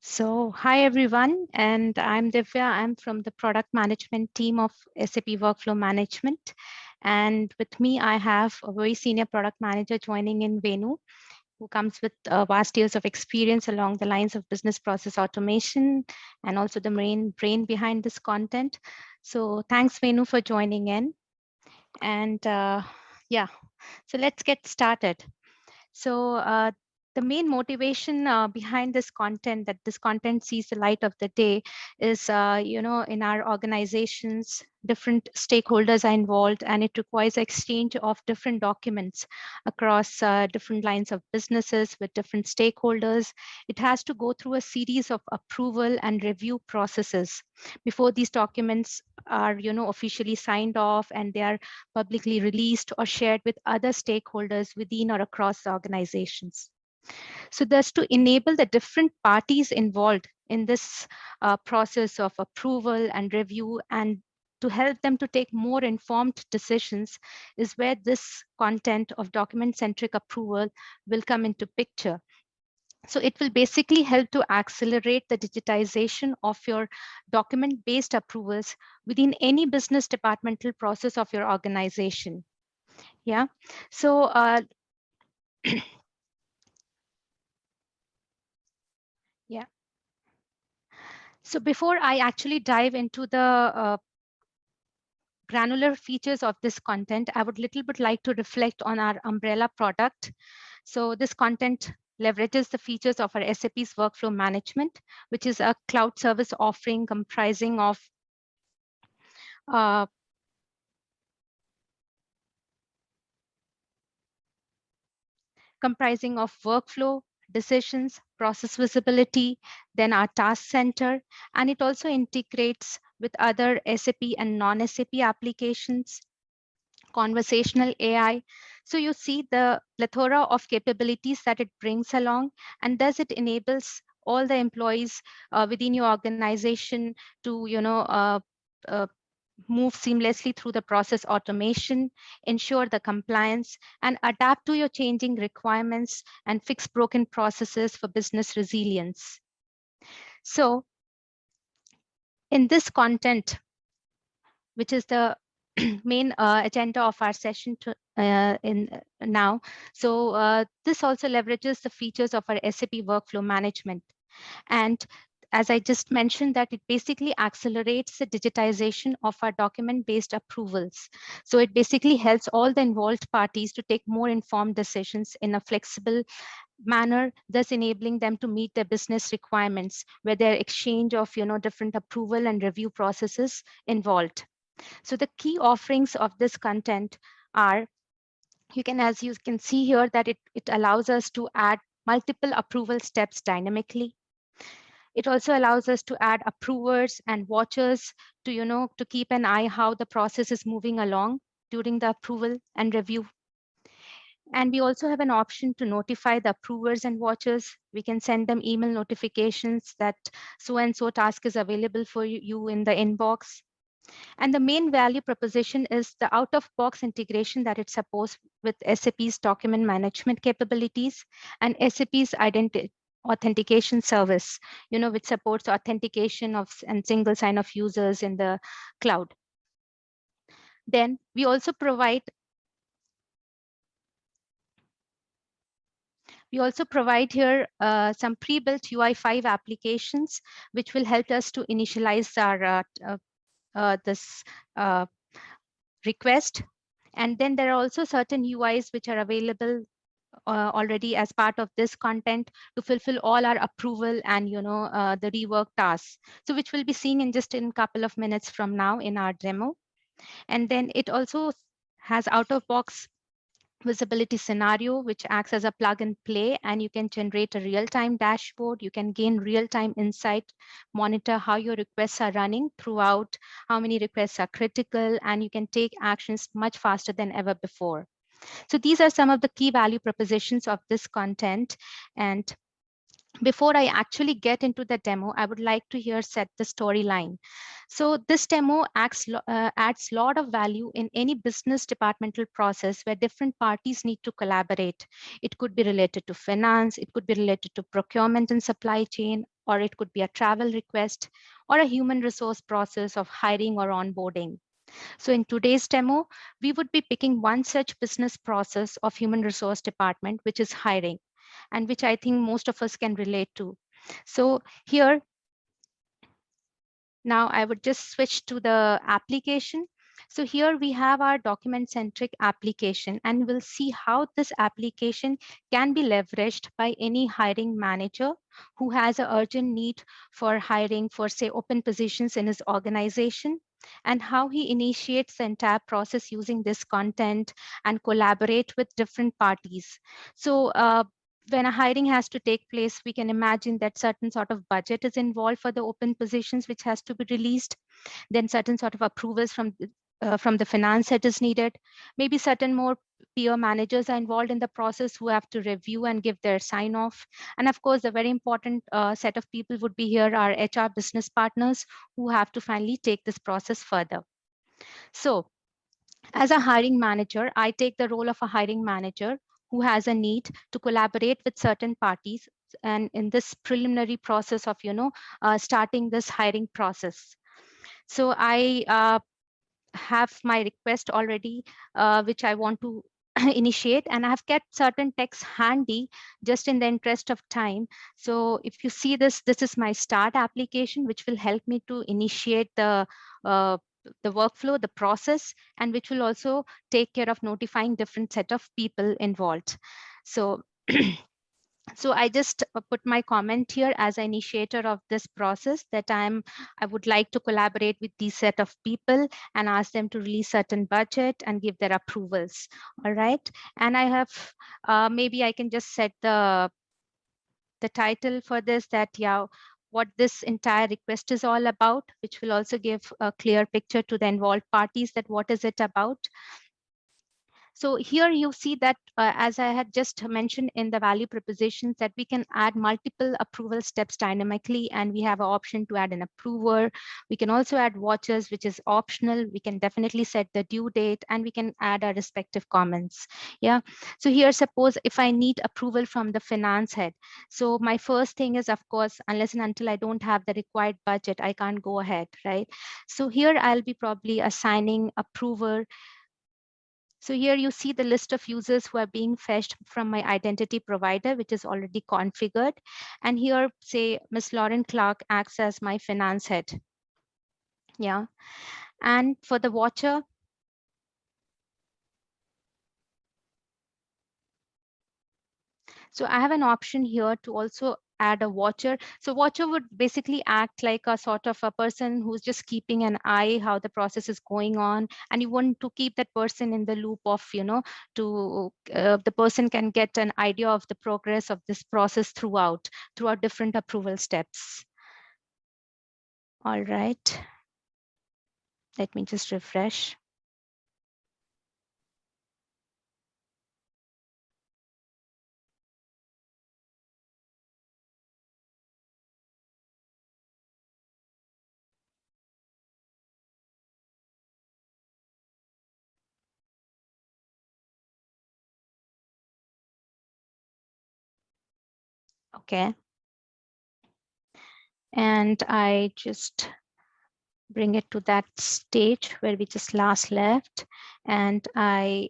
Hi everyone, and I'm Divya. I'm from the product management team of SAP Workflow Management. And with me, I have a very senior product manager joining in, Venu, who comes with vast years of experience along the lines of business process automation and also the main brain behind this content. So thanks, Venu, for joining in. And yeah, so let's get started. So the main motivation behind this content, that this content sees the light of the day, is in our organizations, different stakeholders are involved, and it requires exchange of different documents across different lines of businesses with different stakeholders. It has to go through a series of approval and review processes before these documents are officially signed off and they are publicly released or shared with other stakeholders within or across the organizations. So thus to enable the different parties involved in this process of approval and review, and to help them to take more informed decisions, is where this content of document-centric approval will come into picture. So it will basically help to accelerate the digitization of your document-based approvals within any business departmental process of your organization. Yeah. So yeah. So before I actually dive into the granular features of this content, I would little bit like to reflect on our umbrella product. So this content leverages the features of our SAP's workflow management, which is a cloud service offering uh, comprising of workflow, decisions, process visibility, then our task center, and it also integrates with other SAP and non-SAP applications, conversational AI. So you see the plethora of capabilities that it brings along, and thus it enables all the employees within your organization to, uh, move seamlessly through the process automation, ensure the compliance, and adapt to your changing requirements and fix broken processes for business resilience. So in this content, which is the main agenda of our session in now. So this also leverages the features of our SAP workflow management. And as I just mentioned, that it basically accelerates the digitization of our document-based approvals. So it basically helps all the involved parties to take more informed decisions in a flexible manner, thus enabling them to meet their business requirements, where there are exchange of different approval and review processes involved. So the key offerings of this content are, as you can see here, that it allows us to add multiple approval steps dynamically. It also allows us to add approvers and watchers to, to keep an eye how the process is moving along during the approval and review. And we also have an option to notify the approvers and watchers. We can send them email notifications that so-and-so task is available for you in the inbox. And the main value proposition is the out-of-box integration that it supports with SAP's document management capabilities and SAP's authentication service, which supports authentication of and single sign-off users in the cloud. Then we also provide here some pre-built UI5 applications, which will help us to initialize our this request. And then there are also certain UIs which are available already as part of this content to fulfill all our approval and the rework tasks. So which will be seen in just in a couple of minutes from now in our demo. And then it also has out-of-box visibility scenario, which acts as a plug and play, and you can generate a real-time dashboard. You can gain real-time insight, monitor how your requests are running throughout, how many requests are critical, and you can take actions much faster than ever before. So these are some of the key value propositions of this content. And before I actually get into the demo, I would like to here set the storyline. So this demo adds a lot of value in any business departmental process where different parties need to collaborate. It could be related to finance, it could be related to procurement and supply chain, or it could be a travel request or a human resource process of hiring or onboarding. So in today's demo, we would be picking one such business process of human resource department, which is hiring, and which I think most of us can relate to. So here, now I would just switch to the application. So here we have our document-centric application, and we'll see how this application can be leveraged by any hiring manager who has an urgent need for hiring for, say, open positions in his organization, and how he initiates the entire process using this content and collaborate with different parties. So when a hiring has to take place, we can imagine that certain sort of budget is involved for the open positions, which has to be released. Then certain sort of approvals from the finance head is needed. Maybe certain more peer managers are involved in the process who have to review and give their sign off. And of course, the very important set of people would be here our HR business partners who have to finally take this process further. So as a hiring manager, I take the role of a hiring manager who has a need to collaborate with certain parties and in this preliminary process of, starting this hiring process. So I have my request already, which I want to initiate, and I have kept certain text handy just in the interest of time. So if you see this, this is my start application, which will help me to initiate uh, the workflow, the process, and which will also take care of notifying different set of people involved. So so I just put my comment here as an initiator of this process that I would like to collaborate with these set of people and ask them to release certain budget and give their approvals. All right. And I have, maybe I can just set the title for this, that, yeah, what this entire request is all about, which will also give a clear picture to the involved parties that what is it about. So here you see that, as I had just mentioned in the value propositions, that we can add multiple approval steps dynamically, and we have an option to add an approver. We can also add watchers, which is optional. We can definitely set the due date, and we can add our respective comments. Yeah. So here, suppose if I need approval from the finance head. So my first thing is, of course, unless and until I don't have the required budget, I can't go ahead, right? So here I'll be probably assigning approver. So here you see the list of users who are being fetched from my identity provider, which is already configured. And here, say, Ms. Lauren Clark acts as my finance head. Yeah. And for the watcher, so I have an option here to also add a watcher. So watcher would basically act like a sort of a person who's just keeping an eye how the process is going on, and you want to keep that person in the loop of, to the person can get an idea of the progress of this process throughout different approval steps. All right, let me just refresh. Okay. And I just bring it to that stage where we just last left. And I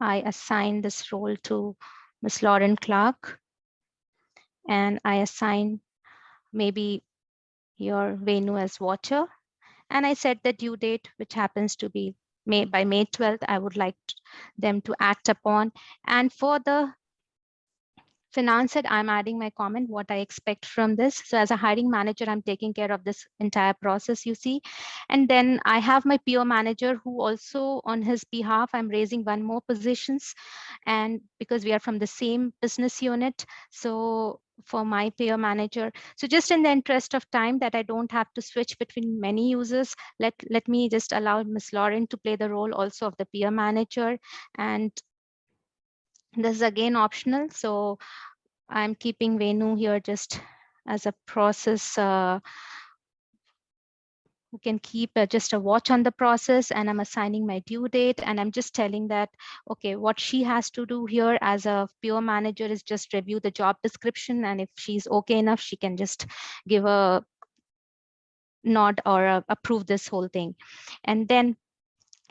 assign this role to Ms. Lauren Clark. And I assign maybe your Venu as watcher. And I set the due date, which happens to be by May 12th, I would like them to act upon. And for the finance said, I'm adding my comment, what I expect from this. So as a hiring manager, I'm taking care of this entire process, you see. And then I have my peer manager who also on his behalf, I'm raising one more positions. And because we are from the same business unit, so for my peer manager. So just in the interest of time that I don't have to switch between many users, let me just allow Ms. Lauren to play the role also of the peer manager. And This is again optional. So I'm keeping Venu here just as a process who can keep just a watch on the process, and I'm assigning my due date, and I'm just telling that, okay, what she has to do here as a PO manager is just review the job description, and if she's okay enough, she can just give a nod or approve this whole thing. And then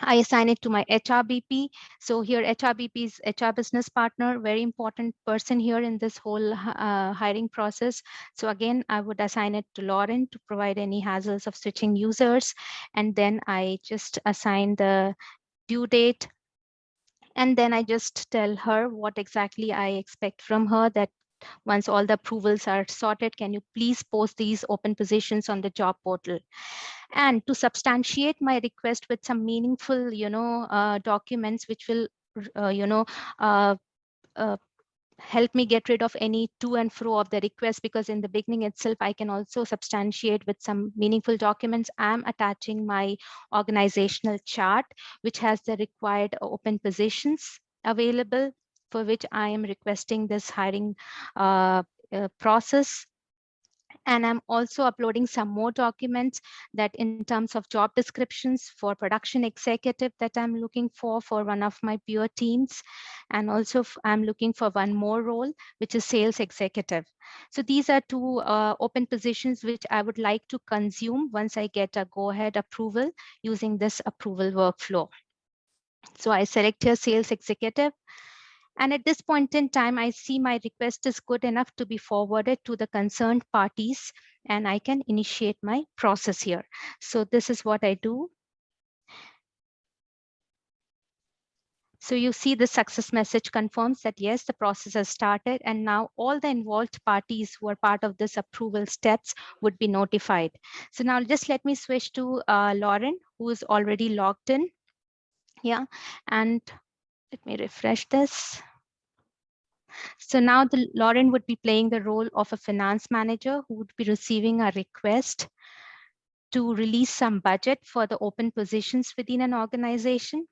I assign it to my HRBP. So here HRBP is HR business partner, very important person here in this whole hiring process. So again, I would assign it to Lauren to provide any hassles of switching users. And then I just assign the due date. And then I just tell her what exactly I expect from her, that once all the approvals are sorted, can you please post these open positions on the job portal? And to substantiate my request with some meaningful, documents which will, uh, you know, uh, uh, help me get rid of any to and fro of the request, because in the beginning itself, I can also substantiate with some meaningful documents. I'm attaching my organizational chart, which has the required open positions available for which I am requesting this hiring process. And I'm also uploading some more documents that in terms of job descriptions for production executive that I'm looking for one of my peer teams. And also I'm looking for one more role, which is sales executive. So these are two open positions which I would like to consume once I get a go ahead approval using this approval workflow. So I select here sales executive. And at this point in time, I see my request is good enough to be forwarded to the concerned parties, and I can initiate my process here. So this is what I do. So you see the success message confirms that yes, the process has started, and now all the involved parties who are part of this approval steps would be notified. So now just let me switch to Lauren, who is already logged in. Yeah, and let me refresh this. So now Lauren would be playing the role of a finance manager who would be receiving a request to release some budget for the open positions within an organization.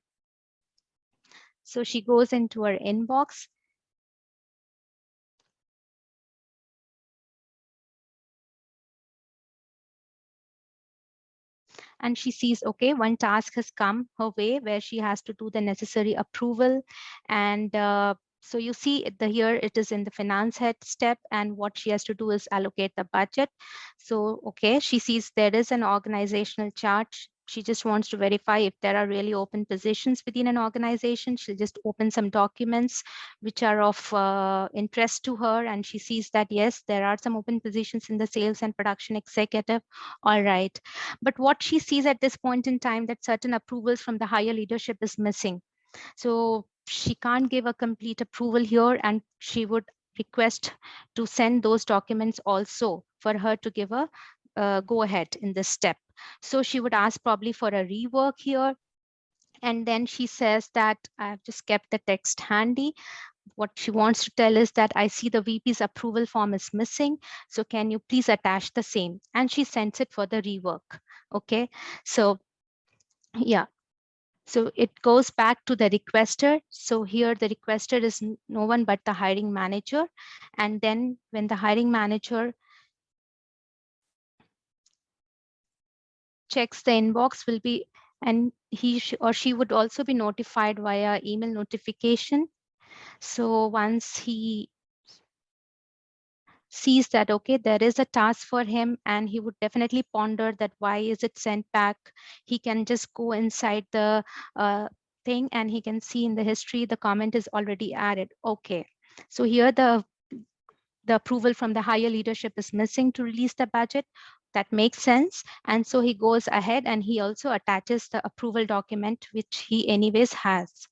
So she goes into her inbox. And she sees, okay, one task has come her way where she has to do the necessary approval. And so you see here it is in the finance head step, and what she has to do is allocate the budget. So, okay, she sees there is an organizational chart. She just wants to verify if there are really open positions within an organization. She'll just open some documents which are of interest to her. And she sees that, yes, there are some open positions in the sales and production executive. All right. But what she sees at this point in time, that certain approvals from the higher leadership is missing. So she can't give a complete approval here, and she would request to send those documents also for her to give a go ahead in this step. So she would ask probably for a rework here. And then she says that I've just kept the text handy. What she wants to tell is that I see the VP's approval form is missing. So can you please attach the same? And she sends it for the rework. Okay. So yeah. So it goes back to the requester. So here the requester is no one but the hiring manager. And then when the hiring manager checks the inbox will be, and he or she would also be notified via email notification. So once he sees that, okay, there is a task for him, and he would definitely ponder that why is it sent back. He can just go inside the thing, and he can see in the history the comment is already added. Okay, so here the approval from the higher leadership is missing to release the budget. That makes sense. And so he goes ahead and he also attaches the approval document, which he anyways has.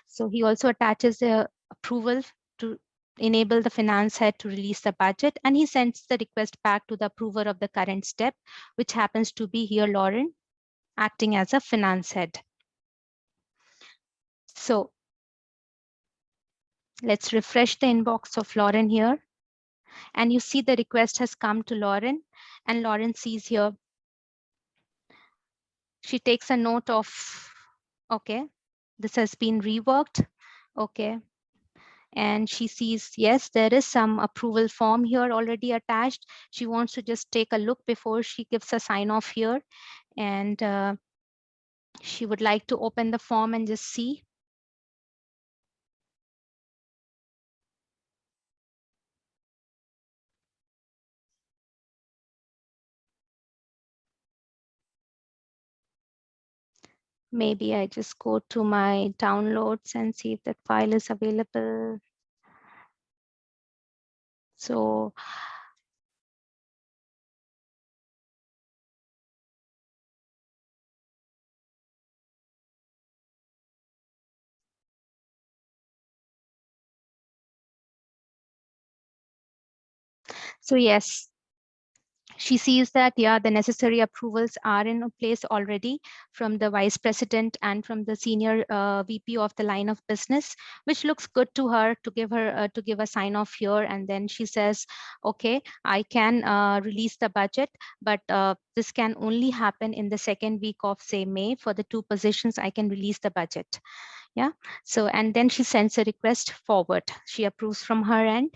So he also attaches the approval to enable the finance head to release the budget, and he sends the request back to the approver of the current step, which happens to be here Lauren, acting as a finance head. So let's refresh the inbox of Lauren here. And you see the request has come to Lauren, and Lauren sees here, she takes a note of, okay, this has been reworked. Okay. and she sees, yes, there is some approval form here already attached. She wants to just take a look before she gives a sign off here. And she would like to open the form and just see. Maybe I just go to my downloads and see if that file is available. So yes, she sees that, yeah, the necessary approvals are in place already from the vice president and from the senior VP of the line of business, which looks good to her to give a sign off here. And then she says, okay, I can release the budget, but this can only happen in the second week of, say, May. For the 2 positions, I can release the budget. Yeah. So, and then she sends a request forward. She approves from her end.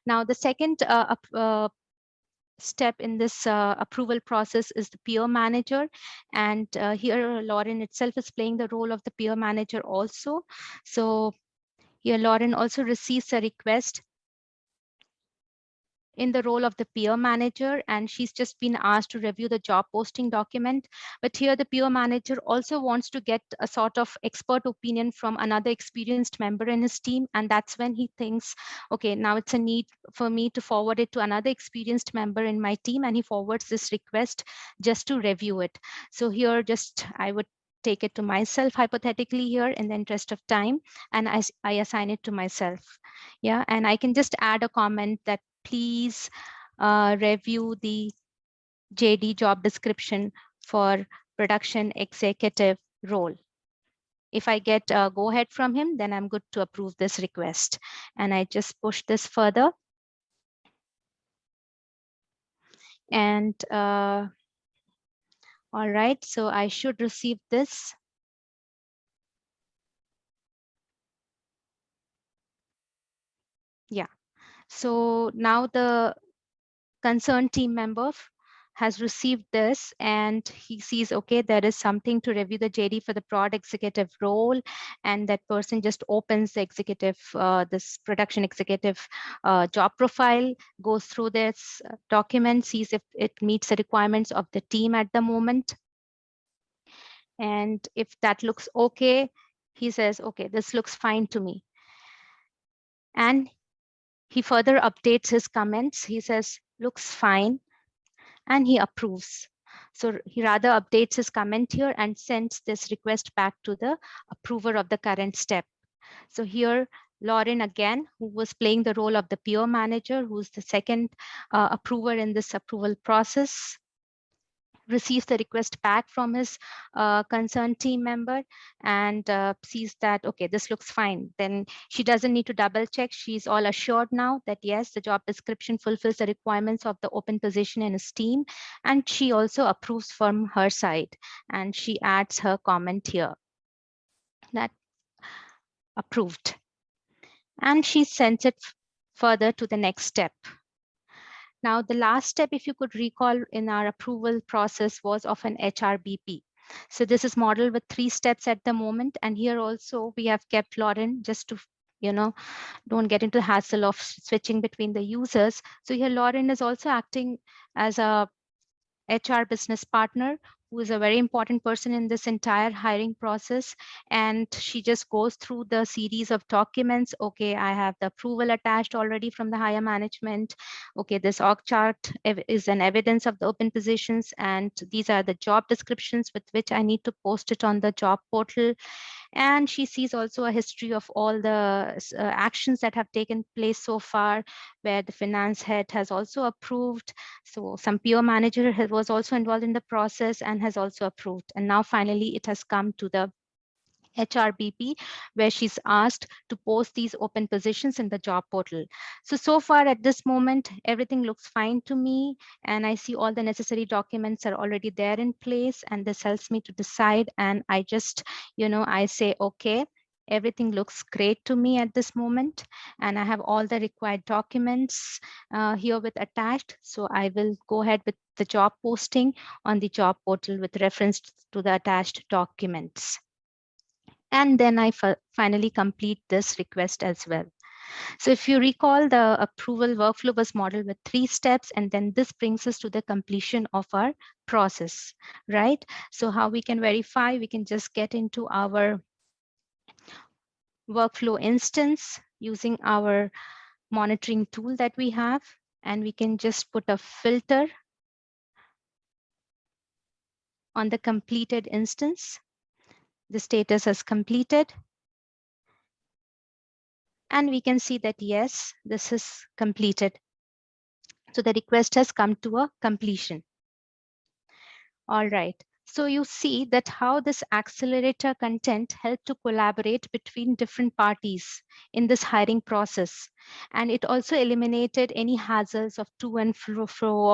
Now, the second step in this approval process is the peer manager. And here Lauren itself is playing the role of the peer manager also. So here Lauren also receives a request in the role of the peer manager, and she's just been asked to review the job posting document. But here the peer manager also wants to get a sort of expert opinion from another experienced member in his team. And that's when he thinks, okay, now it's a need for me to forward it to another experienced member in my team. And he forwards this request just to review it. So here just I would take it to myself hypothetically here in the interest of time, and I assign it to myself. Yeah, and I can just add a comment that please review the JD job description for production executive role. If I get a go ahead from him, then I'm good to approve this request. And I just push this further. And all right, so I should receive this. Yeah, so now the concerned team member has received this, and he sees, okay, there is something to review the JD for the prod executive role. And that person just opens the executive, this production executive job profile, goes through this document, sees if it meets the requirements of the team at the moment. And if that looks okay, he says, okay, this looks fine to me. And he further updates his comments. He says, looks fine, and he approves. So he rather updates his comment here and sends this request back to the approver of the current step. So here, Lauren again, who was playing the role of the peer manager, who's the second approver in this approval process, receives the request back from his concerned team member and sees that, okay, this looks fine. Then she doesn't need to double check. She's all assured now that yes, the job description fulfills the requirements of the open position in his team. And she also approves from her side. And she adds her comment here that approved. And she sends it further to the next step. Now, the last step, if you could recall in our approval process, was of an HRBP. So this is modeled with 3 steps at the moment. And here also we have kept Lauren just to, don't get into the hassle of switching between the users. So here Lauren is also acting as a HR business partner, who is a very important person in this entire hiring process. And she just goes through the series of documents. Okay, I have the approval attached already from the higher management. Okay, this org chart is an evidence of the open positions. And these are the job descriptions with which I need to post it on the job portal. And she sees also a history of all the actions that have taken place so far, where the finance head has also approved. So some peer manager was also involved in the process and has also approved. And now finally, it has come to the HRBP, where she's asked to post these open positions in the job portal. So far at this moment, everything looks fine to me. And I see all the necessary documents are already there in place. And this helps me to decide. And I just, I say, okay. Everything looks great to me at this moment, and I have all the required documents here with attached. So I will go ahead with the job posting on the job portal with reference to the attached documents. And then I finally complete this request as well. So if you recall, the approval workflow was modeled with 3 steps, and then this brings us to the completion of our process, right? So how we can verify, we can just get into our workflow instance using our monitoring tool that we have, and we can just put a filter on the completed instance. The status has completed. And we can see that, yes, this is completed. So the request has come to a completion. All right. So you see that how this accelerator content helped to collaborate between different parties in this hiring process. And it also eliminated any hassles of to and fro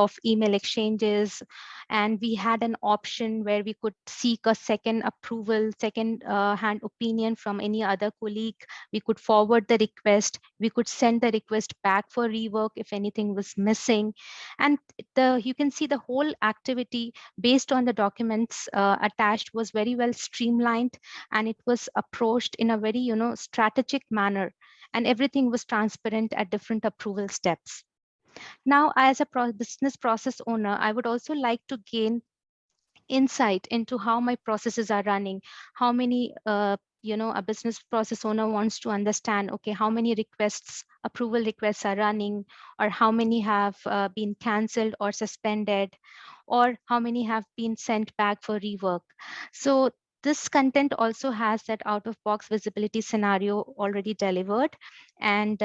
of email exchanges. And we had an option where we could seek a second approval, second hand opinion from any other colleague. We could forward the request. We could send the request back for rework if anything was missing. And you can see the whole activity based on the documents attached was very well streamlined, and it was approached in a very strategic manner, and everything was transparent at different approval steps. Now, as a business process owner, I would also like to gain insight into how my processes are running, how many a business process owner wants to understand, okay, how many approval requests are running, or how many have been canceled or suspended, or how many have been sent back for rework. So this content also has that out of box visibility scenario already delivered, and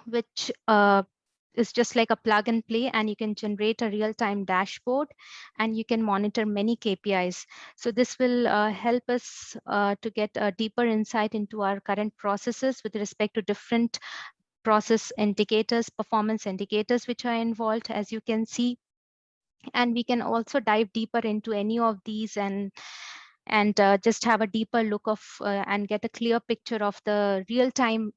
which is just like a plug and play, and you can generate a real-time dashboard, and you can monitor many KPIs. So this will help us to get a deeper insight into our current processes with respect to different process indicators, performance indicators, which are involved, as you can see. And we can also dive deeper into any of these and just have a deeper look of and get a clear picture of the real-time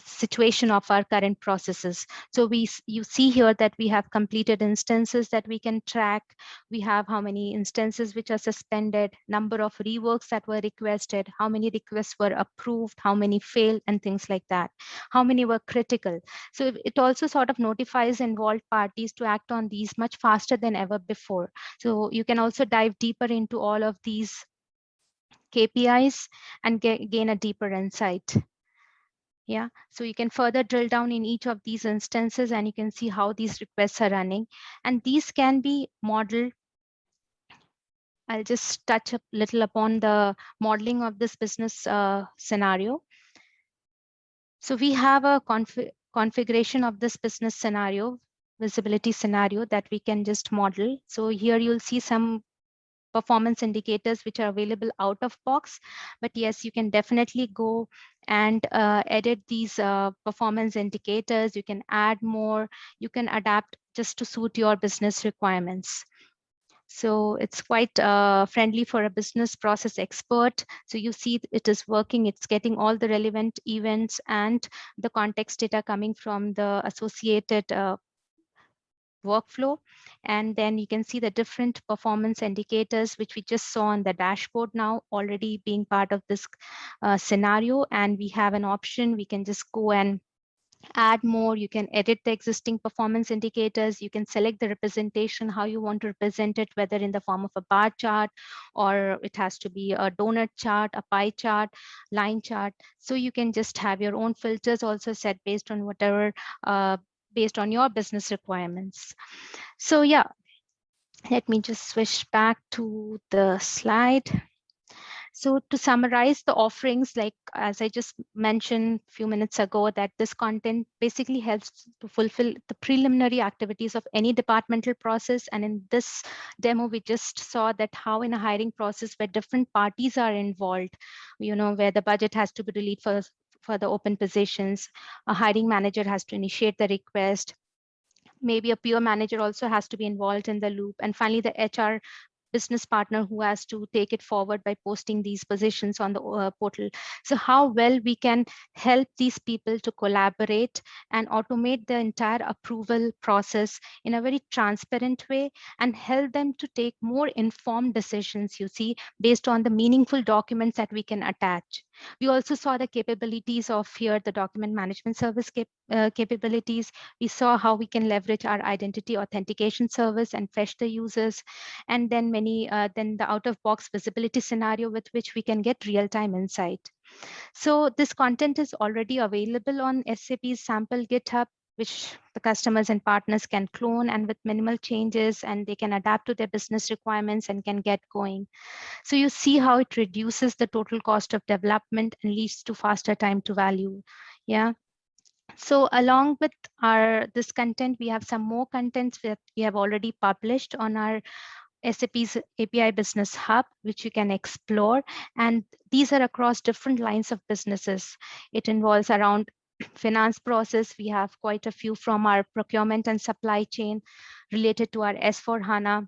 situation of our current processes. So you see here that we have completed instances that we can track. We have how many instances which are suspended, number of reworks that were requested, how many requests were approved, how many failed, and things like that, how many were critical. So it also sort of notifies involved parties to act on these much faster than ever before. So you can also dive deeper into all of these KPIs and gain a deeper insight. Yeah, so you can further drill down in each of these instances, and you can see how these requests are running. And these can be modeled. I'll just touch a little upon the modeling of this business scenario. So we have a configuration of this business scenario, visibility scenario, that we can just model. So here you'll see some performance indicators which are available out of box, but yes, you can definitely go and edit these performance indicators. You can add more, you can adapt just to suit your business requirements. So it's quite friendly for a business process expert. So you see it is working, it's getting all the relevant events and the context data coming from the associated workflow. And then you can see the different performance indicators, which we just saw on the dashboard now already being part of this scenario. And we have an option, we can just go and add more. You can edit the existing performance indicators. You can select the representation, how you want to represent it, whether in the form of a bar chart, or it has to be a donut chart, a pie chart, line chart. So you can just have your own filters also set based on whatever based on your business requirements. So yeah, let me just switch back to the slide. So to summarize the offerings, like as I just mentioned a few minutes ago, that this content basically helps to fulfill the preliminary activities of any departmental process. And in this demo, we just saw that how in a hiring process where different parties are involved, where the budget has to be released for the open positions, a hiring manager has to initiate the request, maybe a peer manager also has to be involved in the loop, and finally the HR business partner who has to take it forward by posting these positions on the portal. So how well we can help these people to collaborate and automate the entire approval process in a very transparent way and help them to take more informed decisions, you see, based on the meaningful documents that we can attach. We also saw the capabilities of here, the document management service capabilities. We saw how we can leverage our identity authentication service and fetch the users, and then then the out-of-box visibility scenario with which we can get real-time insight. So this content is already available on SAP's sample GitHub, which the customers and partners can clone and with minimal changes, and they can adapt to their business requirements and can get going. So you see how it reduces the total cost of development and leads to faster time to value. Yeah. So along with this content, we have some more contents that we have already published on our SAP's API Business Hub, which you can explore. And these are across different lines of businesses. It involves around finance process. We have quite a few from our procurement and supply chain related to our S4HANA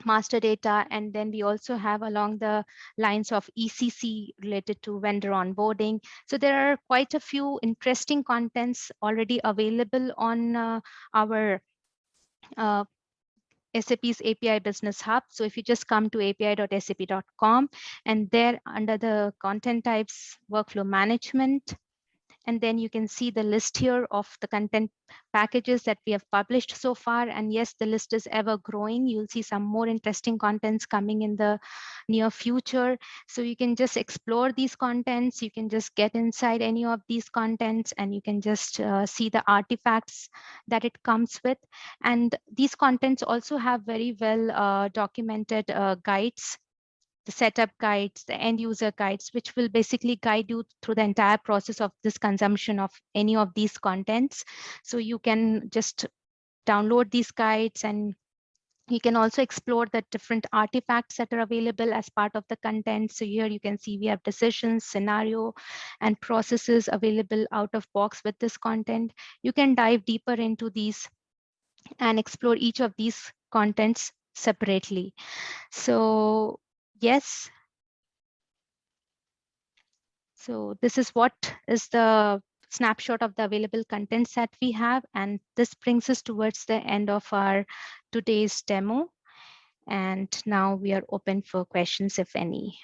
master data. And then we also have along the lines of ECC related to vendor onboarding. So there are quite a few interesting contents already available on our SAP's API Business Hub. So if you just come to api.sap.com, and there under the content types, workflow management, and then you can see the list here of the content packages that we have published so far. And yes, the list is ever growing. You'll see some more interesting contents coming in the near future. So you can just explore these contents. You can just get inside any of these contents, and you can just see the artifacts that it comes with. And these contents also have very well documented guides, the setup guides, the end user guides, which will basically guide you through the entire process of this consumption of any of these contents. So you can just download these guides, and you can also explore the different artifacts that are available as part of the content. So here you can see we have decisions, scenario, and processes available out of box with this content. You can dive deeper into these and explore each of these contents separately. So yes. So this is what is the snapshot of the available contents that we have. And this brings us towards the end of our today's demo. And now we are open for questions, if any.